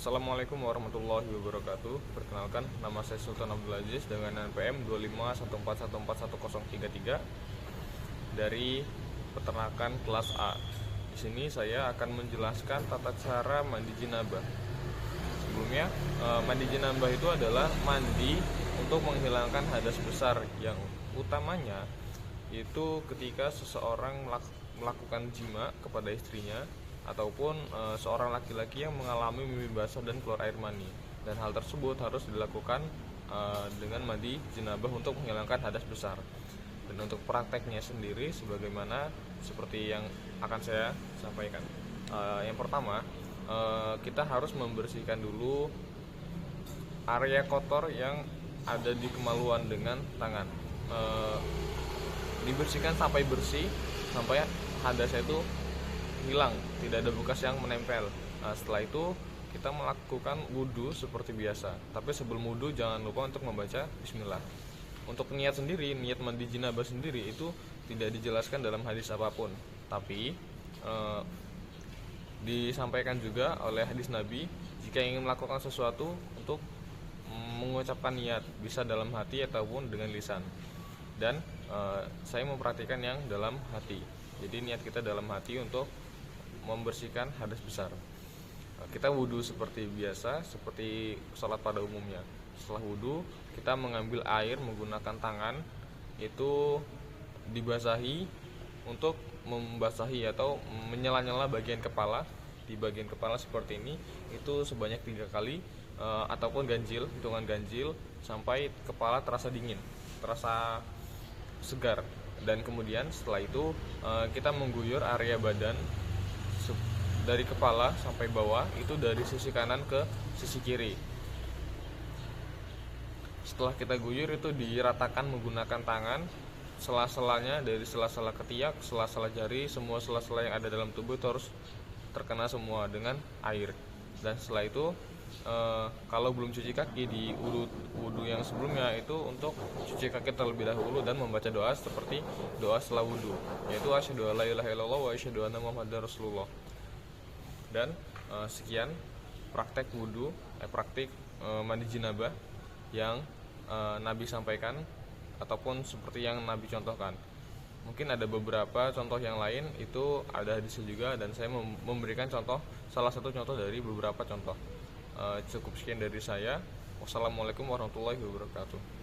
Assalamualaikum warahmatullahi wabarakatuh. Perkenalkan, nama saya Sultan Abdul Aziz dengan NPM 251411033 dari peternakan kelas A. Di sini saya akan menjelaskan tata cara mandi jenabah. Sebelumnya, mandi jenabah itu adalah mandi untuk menghilangkan hadas besar yang utamanya itu ketika seseorang melakukan jima kepada istrinya ataupun seorang laki-laki yang mengalami mimpi basah dan keluar air mani, dan hal tersebut harus dilakukan dengan mandi jenabah untuk menghilangkan hadas besar. Dan untuk prakteknya sendiri sebagaimana seperti yang akan saya sampaikan. Yang pertama, kita harus membersihkan dulu area kotor yang ada di kemaluan dengan tangan. Dibersihkan sampai bersih, sampai hadasnya itu hilang, tidak ada bekas yang menempel. Setelah itu kita melakukan wudhu seperti biasa. Tapi sebelum wudhu jangan lupa untuk membaca bismillah. Untuk niat sendiri, niat mandi jenabah sendiri itu tidak dijelaskan dalam hadis apapun. Tapi disampaikan juga oleh hadis Nabi, jika ingin melakukan sesuatu untuk mengucapkan niat, bisa dalam hati ataupun dengan lisan. Dan saya memperhatikan yang dalam hati. Jadi niat kita dalam hati untuk membersihkan hadas besar. Kita wudhu seperti biasa, seperti sholat pada umumnya. Setelah wudhu, kita mengambil air menggunakan tangan, itu dibasahi untuk membasahi atau menyela-nyela bagian kepala. Di bagian kepala seperti ini, itu sebanyak 3 kali, ataupun ganjil, hitungan ganjil, sampai kepala terasa dingin, terasa segar. Dan kemudian setelah itu kita mengguyur area badan dari kepala sampai bawah, itu dari sisi kanan ke sisi kiri. Setelah kita guyur itu diratakan menggunakan tangan, sela-selanya dari sela-sela ketiak, sela-sela jari, semua sela-sela yang ada dalam tubuh itu harus terkena semua dengan air. Dan setelah itu kalau belum cuci kaki di wudhu yang sebelumnya, itu untuk cuci kaki terlebih dahulu dan membaca doa seperti doa setelah wudhu, yaitu asyhadu alla ilaha illallah wa asyhadu anna muhammadar rasulullah. Dan sekian praktek wudhu, praktik mandi jenabah yang Nabi sampaikan ataupun seperti yang Nabi contohkan. Mungkin ada beberapa contoh yang lain, itu ada hadisnya juga, dan saya memberikan contoh, salah satu contoh dari beberapa contoh. Cukup sekian dari saya. Wassalamualaikum warahmatullahi wabarakatuh.